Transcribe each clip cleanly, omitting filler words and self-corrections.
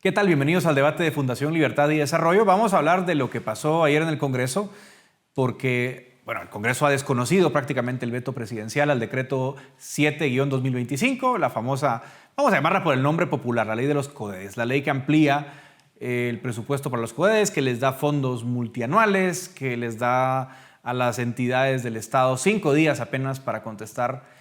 ¿Qué tal? Bienvenidos al debate de Fundación Libertad y Desarrollo. Vamos a hablar de lo que pasó ayer en el Congreso, porque el Congreso ha desconocido prácticamente el veto presidencial al decreto 7-2025, la famosa, vamos a llamarla por el nombre popular, la ley de los CODES, la ley que amplía el presupuesto para los CODES, que les da fondos multianuales, que les da a las entidades del Estado 5 días apenas para contestar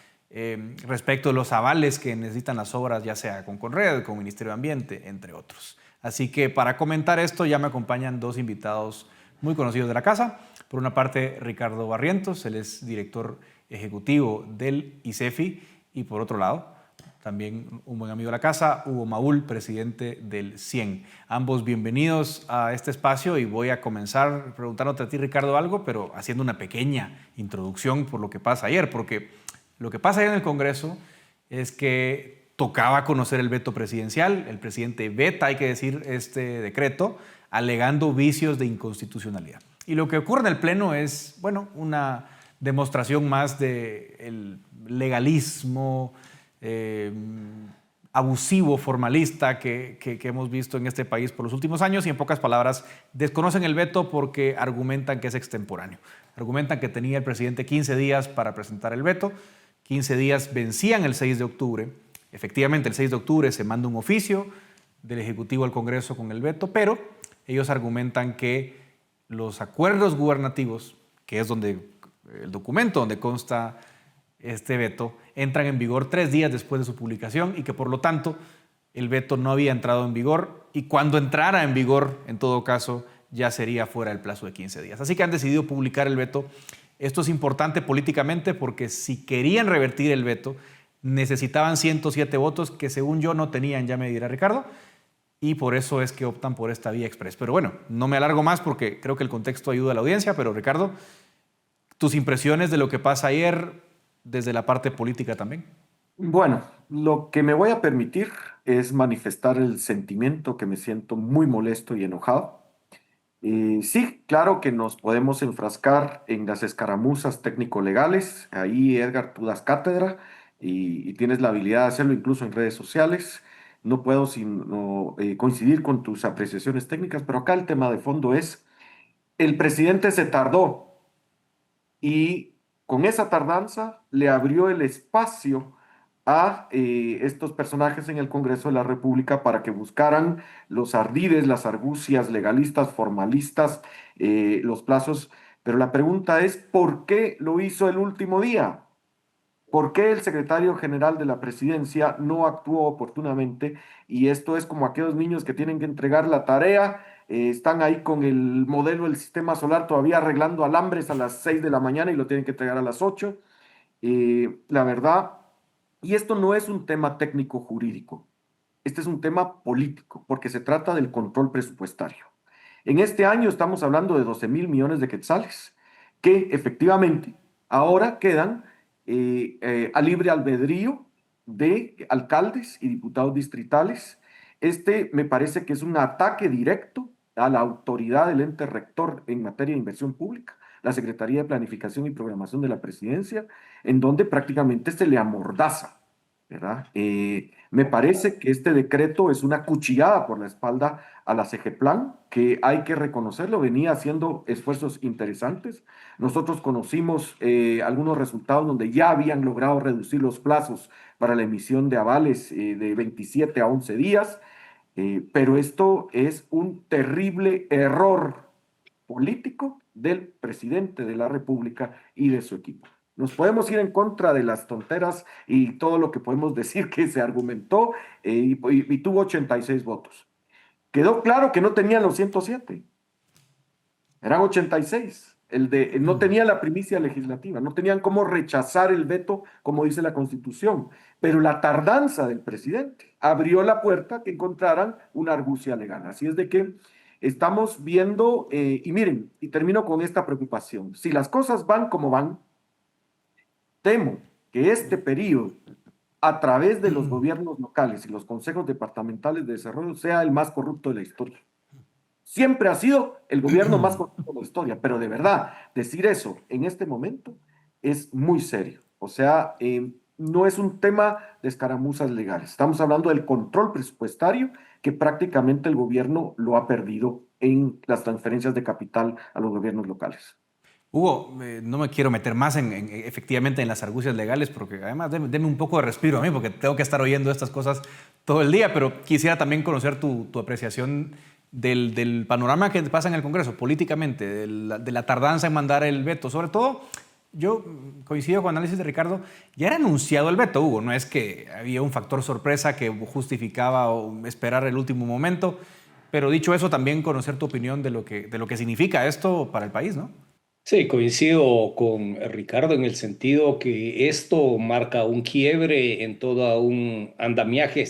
respecto de los avales que necesitan las obras, ya sea con Conred, con Ministerio de Ambiente, entre otros. Así que para comentar esto ya me acompañan dos invitados muy conocidos de la casa. Por una parte, Ricardo Barrientos, él es director ejecutivo del ICEFI, y por otro lado, también un buen amigo de la casa, Hugo Maúl, presidente del CIEN. Ambos bienvenidos a este espacio y voy a comenzar preguntándote a ti, Ricardo, algo, pero haciendo una pequeña introducción por lo que pasa ayer, porque lo que pasa ayer en el Congreso es que tocaba conocer el veto presidencial. El presidente veta, hay que decir, este decreto, alegando vicios de inconstitucionalidad. Y lo que ocurre en el Pleno es, una demostración más del legalismo abusivo, formalista que hemos visto en este país por los últimos años, y en pocas palabras desconocen el veto porque argumentan que es extemporáneo. Argumentan que tenía el presidente 15 días para presentar el veto. 15 días vencían el 6 de octubre. Efectivamente, el 6 de octubre se manda un oficio del Ejecutivo al Congreso con el veto, pero ellos argumentan que los acuerdos gubernativos, que es donde el documento donde consta este veto, entran en vigor 3 días después de su publicación y que por lo tanto el veto no había entrado en vigor, y cuando entrara en vigor, en todo caso, ya sería fuera del plazo de 15 días. Así que han decidido publicar el veto. Esto es importante políticamente porque si querían revertir el veto, necesitaban 107 votos que según yo no tenían, ya me dirá Ricardo, y por eso es que optan por esta vía express. Pero no me alargo más porque creo que el contexto ayuda a la audiencia, pero Ricardo, tus impresiones de lo que pasa ayer desde la parte política también. Bueno, lo que me voy a permitir es manifestar el sentimiento que me siento muy molesto y enojado. Sí, claro que nos podemos enfrascar en las escaramuzas técnico-legales. Ahí, Edgar, tú das cátedra y tienes la habilidad de hacerlo incluso en redes sociales. No puedo sino coincidir con tus apreciaciones técnicas, pero acá el tema de fondo es, el presidente se tardó y con esa tardanza le abrió el espacio a estos personajes en el Congreso de la República para que buscaran los ardides, las argucias legalistas, formalistas, los plazos. Pero la pregunta es, ¿por qué lo hizo el último día? ¿Por qué el secretario general de la presidencia no actuó oportunamente? Y esto es como aquellos niños que tienen que entregar la tarea, están ahí con el modelo del sistema solar todavía arreglando alambres a las 6 de la mañana y lo tienen que entregar a las 8. La verdad, y esto no es un tema técnico jurídico, este es un tema político, porque se trata del control presupuestario. En este año estamos hablando de 12.000 millones de quetzales, que efectivamente ahora quedan a libre albedrío de alcaldes y diputados distritales. Este me parece que es un ataque directo a la autoridad del ente rector en materia de inversión pública, la Secretaría de Planificación y Programación de la Presidencia, en donde prácticamente se le amordaza, ¿verdad? Me parece que este decreto es una cuchillada por la espalda a la CGPLAN, que hay que reconocerlo, venía haciendo esfuerzos interesantes. Nosotros conocimos algunos resultados donde ya habían logrado reducir los plazos para la emisión de avales de 27 a 11 días, pero esto es un terrible error político del presidente de la República y de su equipo. Nos podemos ir en contra de las tonteras y todo lo que podemos decir que se argumentó y tuvo 86 votos. Quedó claro que no tenían los 107, eran 86. No tenía la primicia legislativa, no tenían cómo rechazar el veto, como dice la Constitución. Pero la tardanza del presidente abrió la puerta a que encontraran una argucia legal. Así es de que estamos viendo, y miren, y termino con esta preocupación. Si las cosas van como van, temo que este periodo, a través de los gobiernos locales y los consejos departamentales de desarrollo, sea el más corrupto de la historia. Siempre ha sido el gobierno más corrupto de la historia, pero de verdad, decir eso en este momento es muy serio. O sea, no es un tema de escaramuzas legales. Estamos hablando del control presupuestario que prácticamente el gobierno lo ha perdido en las transferencias de capital a los gobiernos locales. Hugo, no me quiero meter más efectivamente en las argucias legales, porque además deme un poco de respiro a mí, porque tengo que estar oyendo estas cosas todo el día, pero quisiera también conocer tu apreciación del panorama que pasa en el Congreso políticamente, de la tardanza en mandar el veto. Sobre todo, yo coincido con el análisis de Ricardo, ya era anunciado el veto, Hugo, no es que había un factor sorpresa que justificaba esperar el último momento, pero dicho eso, también conocer tu opinión de lo que significa esto para el país, ¿no? Sí, coincido con Ricardo en el sentido que esto marca un quiebre en todo un andamiaje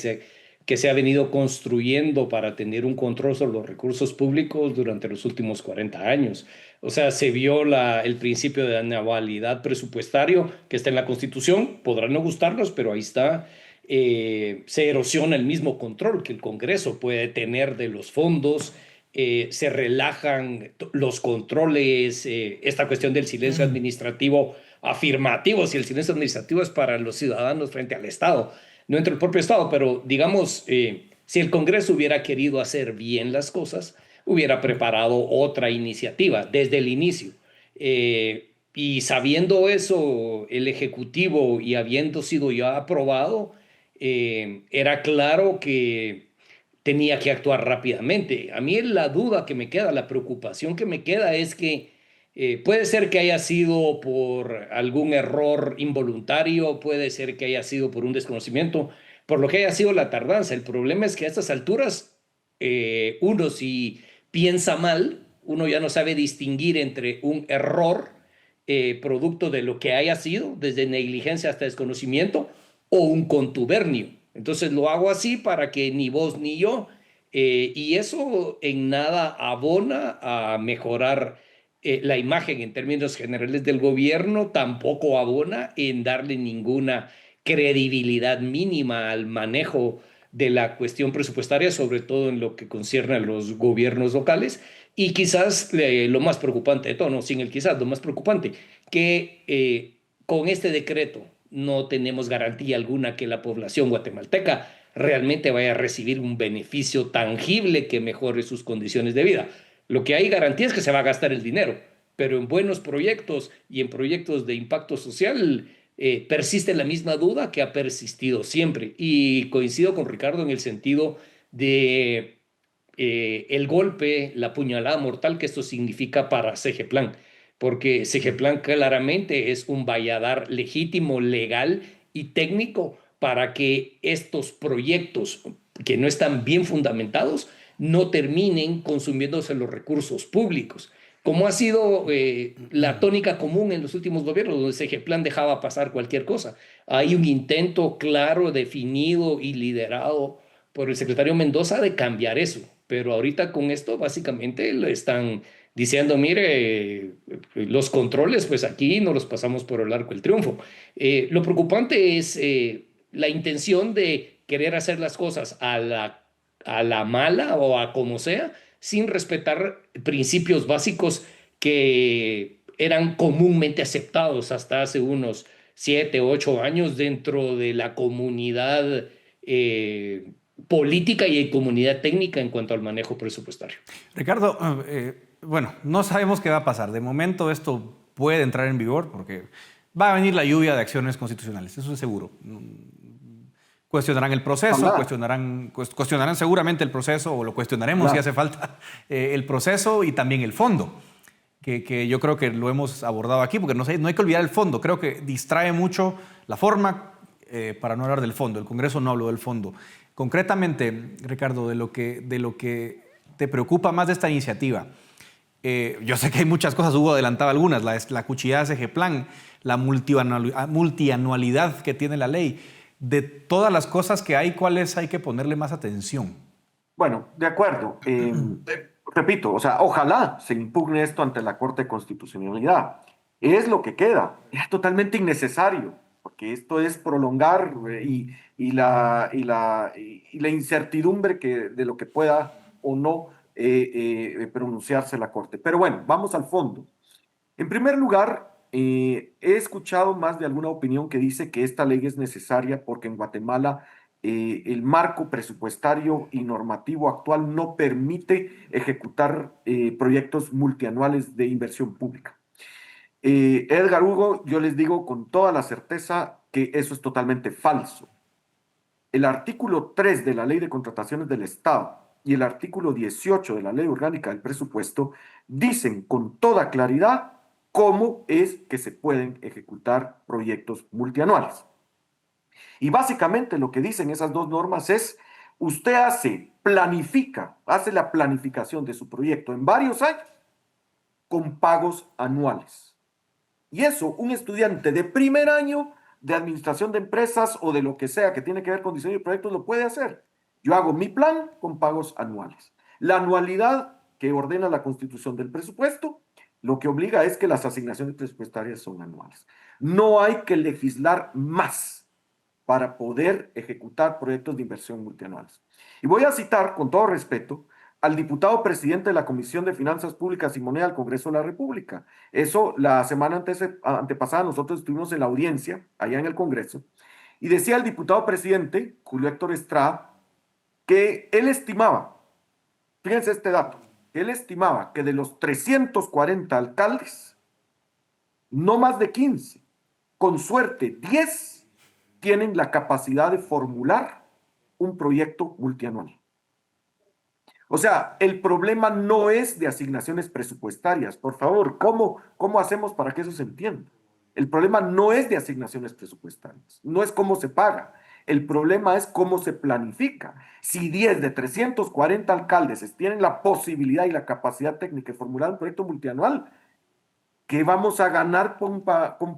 que se ha venido construyendo para tener un control sobre los recursos públicos durante los últimos 40 años. O sea, se vio el principio de anualidad presupuestario que está en la Constitución, podrán no gustarnos, pero ahí está. Se erosiona el mismo control que el Congreso puede tener de los fondos. Se relajan los controles, esta cuestión del silencio administrativo afirmativo, si el silencio administrativo es para los ciudadanos frente al Estado, no entre el propio Estado, pero digamos, si el Congreso hubiera querido hacer bien las cosas, hubiera preparado otra iniciativa desde el inicio. Y sabiendo eso, el Ejecutivo y habiendo sido ya aprobado, era claro que tenía que actuar rápidamente. A mí la duda que me queda, la preocupación que me queda es que puede ser que haya sido por algún error involuntario, puede ser que haya sido por un desconocimiento, por lo que haya sido la tardanza. El problema es que a estas alturas, uno si piensa mal, uno ya no sabe distinguir entre un error producto de lo que haya sido, desde negligencia hasta desconocimiento, o un contubernio. Entonces lo hago así para que ni vos ni yo, y eso en nada abona a mejorar la imagen en términos generales del gobierno, tampoco abona en darle ninguna credibilidad mínima al manejo de la cuestión presupuestaria, sobre todo en lo que concierne a los gobiernos locales. Y quizás lo más preocupante de todo, no, sin el quizás, lo más preocupante, que con este decreto no tenemos garantía alguna que la población guatemalteca realmente vaya a recibir un beneficio tangible que mejore sus condiciones de vida. Lo que hay garantía es que se va a gastar el dinero, pero en buenos proyectos y en proyectos de impacto social persiste la misma duda que ha persistido siempre. Y coincido con Ricardo en el sentido de el golpe, la puñalada mortal que esto significa para CGPLAN, porque CGPLAN claramente es un valladar legítimo, legal y técnico para que estos proyectos que no están bien fundamentados no terminen consumiéndose los recursos públicos, como ha sido la tónica común en los últimos gobiernos, donde CGPLAN dejaba pasar cualquier cosa. Hay un intento claro, definido y liderado por el secretario Mendoza de cambiar eso, pero ahorita con esto básicamente le están diciendo, mire, los controles, pues aquí no los pasamos por el arco del triunfo. Lo preocupante es la intención de querer hacer las cosas a la mala o a como sea, sin respetar principios básicos que eran comúnmente aceptados hasta hace unos 7, 8 años dentro de la comunidad política y comunidad técnica en cuanto al manejo presupuestario. Ricardo, bueno, no sabemos qué va a pasar. De momento esto puede entrar en vigor porque va a venir la lluvia de acciones constitucionales, eso es seguro. Cuestionarán el proceso, cuestionarán seguramente el proceso, o lo cuestionaremos si hace falta, el proceso y también el fondo, que yo creo que lo hemos abordado aquí, porque no hay que olvidar el fondo. Creo que distrae mucho la forma para no hablar del fondo. El Congreso no habló del fondo. Concretamente, Ricardo, de lo que te preocupa más de esta iniciativa, yo sé que hay muchas cosas, Hugo adelantaba algunas, la cuchillada de CGPLAN, la multianualidad que tiene la ley. De todas las cosas que hay, ¿cuáles hay que ponerle más atención? Bueno, de acuerdo. Repito, o sea, ojalá se impugne esto ante la Corte de Constitucionalidad. Es lo que queda. Es totalmente innecesario, porque esto es prolongar y la incertidumbre de lo que pueda o no pronunciarse la Corte. Pero bueno, vamos al fondo. En primer lugar, he escuchado más de alguna opinión que dice que esta ley es necesaria porque en Guatemala el marco presupuestario y normativo actual no permite ejecutar proyectos multianuales de inversión pública. Edgar Hugo, yo les digo con toda la certeza que eso es totalmente falso. El artículo 3 de la Ley de Contrataciones del Estado y el artículo 18 de la Ley Orgánica del Presupuesto dicen con toda claridad cómo es que se pueden ejecutar proyectos multianuales. Y básicamente lo que dicen esas dos normas es, usted hace la planificación de su proyecto en varios años con pagos anuales. Y eso, un estudiante de primer año de administración de empresas o de lo que sea que tiene que ver con diseño de proyectos lo puede hacer. Yo hago mi plan con pagos anuales. La anualidad que ordena la constitución del presupuesto, lo que obliga es que las asignaciones presupuestarias son anuales. No hay que legislar más para poder ejecutar proyectos de inversión multianuales. Y voy a citar, con todo respeto, al diputado presidente de la Comisión de Finanzas Públicas y Moneda del Congreso de la República. Eso, la semana antepasada, nosotros estuvimos en la audiencia, allá en el Congreso, y decía el diputado presidente, Julio Héctor Estrada, que él estimaba, fíjense este dato, él estimaba que de los 340 alcaldes, no más de 15, con suerte 10, tienen la capacidad de formular un proyecto multianual. O sea, el problema no es de asignaciones presupuestarias. Por favor, ¿cómo hacemos para que eso se entienda? El problema no es de asignaciones presupuestarias, no es cómo se paga. El problema es cómo se planifica. Si 10 de 340 alcaldes tienen la posibilidad y la capacidad técnica de formular un proyecto multianual, ¿qué vamos a ganar con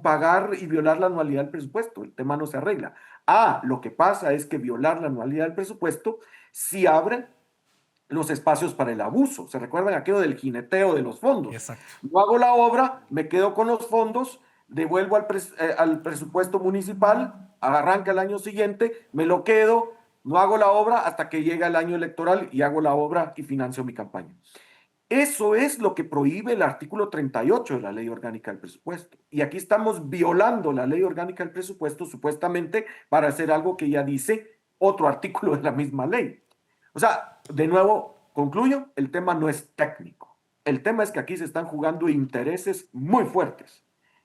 pagar y violar la anualidad del presupuesto? El tema no se arregla. Lo que pasa es que violar la anualidad del presupuesto sí abre los espacios para el abuso. ¿Se recuerdan aquello del jineteo de los fondos? Exacto. No hago la obra, me quedo con los fondos, devuelvo al presupuesto municipal, arranca el año siguiente, me lo quedo, no hago la obra hasta que llega el año electoral y hago la obra y financio mi campaña. Eso es lo que prohíbe el artículo 38 de la Ley Orgánica del Presupuesto. Y aquí estamos violando la Ley Orgánica del Presupuesto supuestamente para hacer algo que ya dice otro artículo de la misma ley. O sea, de nuevo, concluyo, el tema no es técnico. El tema es que aquí se están jugando intereses muy fuertes.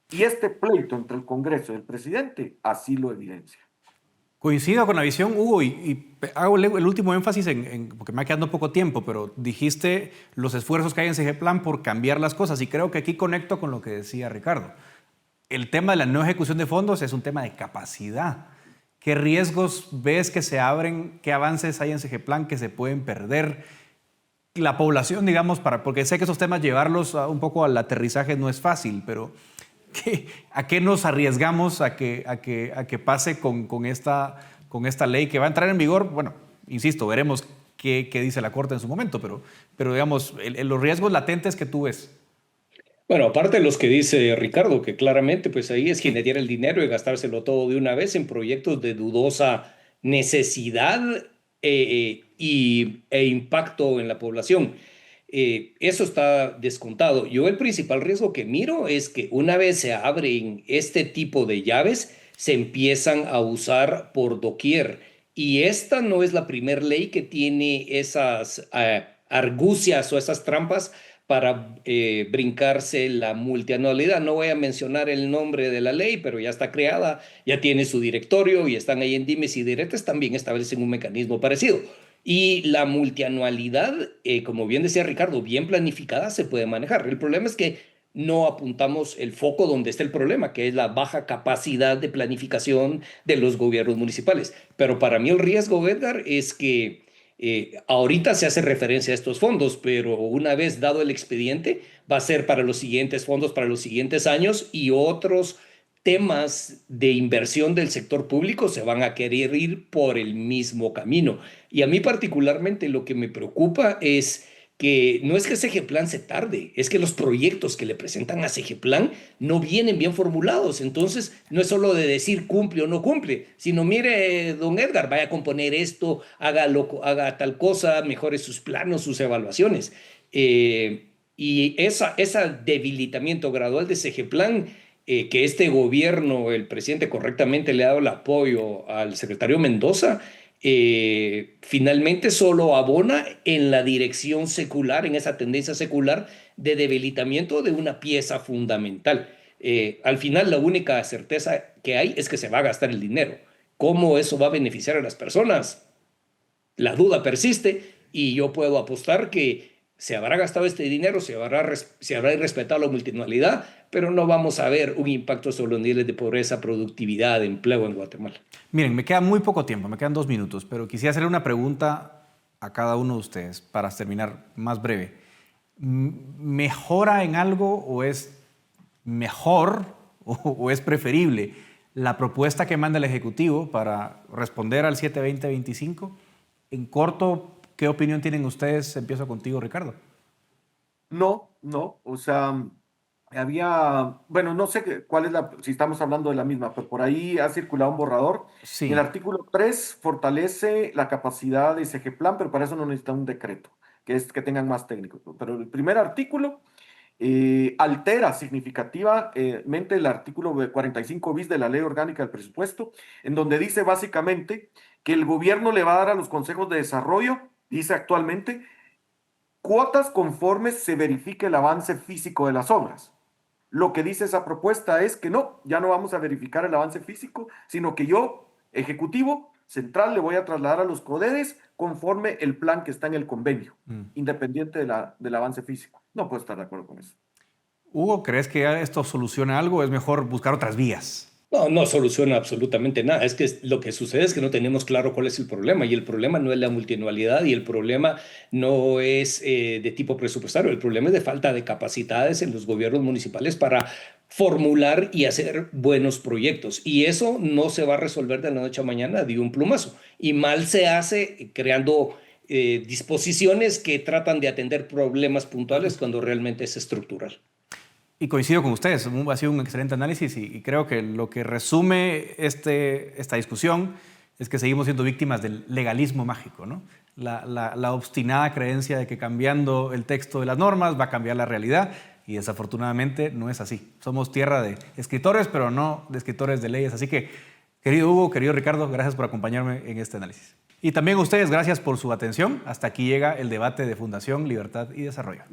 Y este pleito entre el Congreso y el presidente así lo evidencia. Coincido con la visión, Hugo, y hago el último énfasis porque me ha quedado poco tiempo, pero dijiste los esfuerzos que hay en CGPLAN por cambiar las cosas, y creo que aquí conecto con lo que decía Ricardo. El tema de la no ejecución de fondos es un tema de capacidad. ¿Qué riesgos ves que se abren? ¿Qué avances hay en CGPLAN que se pueden perder? La población, digamos, porque sé que esos temas llevarlos un poco al aterrizaje no es fácil, pero ¿a qué nos arriesgamos a que pase con esta ley que va a entrar en vigor? Bueno, insisto, veremos qué dice la Corte en su momento, pero digamos, los riesgos latentes que tú ves. Bueno, aparte de los que dice Ricardo, que claramente pues ahí es generar el dinero y gastárselo todo de una vez en proyectos de dudosa necesidad e impacto en la población. Eso está descontado. Yo el principal riesgo que miro es que una vez se abren este tipo de llaves, se empiezan a usar por doquier. Y esta no es la primera ley que tiene esas argucias o esas trampas para brincarse la multianualidad. No voy a mencionar el nombre de la ley, pero ya está creada, ya tiene su directorio y están ahí en dimes y diretes, también establecen un mecanismo parecido. Y la multianualidad, como bien decía Ricardo, bien planificada se puede manejar. El problema es que no apuntamos el foco donde está el problema, que es la baja capacidad de planificación de los gobiernos municipales. Pero para mí el riesgo, Edgar, es que ahorita se hace referencia a estos fondos, pero una vez dado el expediente, va a ser para los siguientes fondos, para los siguientes años, y otros temas de inversión del sector público se van a querer ir por el mismo camino. Y a mí particularmente lo que me preocupa es que no es que CGPLAN se tarde, es que los proyectos que le presentan a CGPLAN no vienen bien formulados. Entonces, no es solo de decir cumple o no cumple, sino mire, don Edgar, vaya a componer esto, haga tal cosa, mejore sus planos, sus evaluaciones. Y ese debilitamiento gradual de CGPLAN, que este gobierno, el presidente correctamente le ha dado el apoyo al secretario Mendoza, finalmente solo abona en la dirección secular, en esa tendencia secular de debilitamiento de una pieza fundamental. Al final, la única certeza que hay es que se va a gastar el dinero. ¿Cómo eso va a beneficiar a las personas? La duda persiste y yo puedo apostar que se habrá gastado este dinero, se habrá respetado la multinacionalidad, pero no vamos a ver un impacto sobre los niveles de pobreza, productividad, empleo en Guatemala. Miren, me queda muy poco tiempo, me quedan 2 minutos, pero quisiera hacerle una pregunta a cada uno de ustedes para terminar más breve. ¿Mejora en algo o es mejor o es preferible la propuesta que manda el Ejecutivo para responder al 720-25? En corto, ¿qué opinión tienen ustedes? Empiezo contigo, Ricardo. No, no, o sea, bueno, no sé cuál es si estamos hablando de la misma, pero por ahí ha circulado un borrador. El Sí. artículo 3 fortalece la capacidad de SGPlan, pero para eso no necesita un decreto, que es que tengan más técnicos. Pero el primer artículo altera significativamente el artículo 45 bis de la Ley Orgánica del Presupuesto, en donde dice básicamente que el gobierno le va a dar a los consejos de desarrollo, dice actualmente, cuotas conforme se verifique el avance físico de las obras. Lo que dice esa propuesta es que no, ya no vamos a verificar el avance físico, sino que yo, ejecutivo central, le voy a trasladar a los CODEDES conforme el plan que está en el convenio, independiente del avance físico. No puedo estar de acuerdo con eso. Hugo, ¿crees que esto soluciona algo o es mejor buscar otras vías? No, no soluciona absolutamente nada. Es que lo que sucede es que no tenemos claro cuál es el problema y el problema no es la multianualidad y el problema no es de tipo presupuestario. El problema es de falta de capacidades en los gobiernos municipales para formular y hacer buenos proyectos. Y eso no se va a resolver de la noche a mañana de un plumazo. Y mal se hace creando disposiciones que tratan de atender problemas puntuales cuando realmente es estructural. Y coincido con ustedes, ha sido un excelente análisis y creo que lo que resume esta discusión es que seguimos siendo víctimas del legalismo mágico, ¿no? La obstinada creencia de que cambiando el texto de las normas va a cambiar la realidad y desafortunadamente no es así. Somos tierra de escritores, pero no de escritores de leyes. Así que, querido Hugo, querido Ricardo, gracias por acompañarme en este análisis. Y también a ustedes, gracias por su atención. Hasta aquí llega el debate de Fundación Libertad y Desarrollo.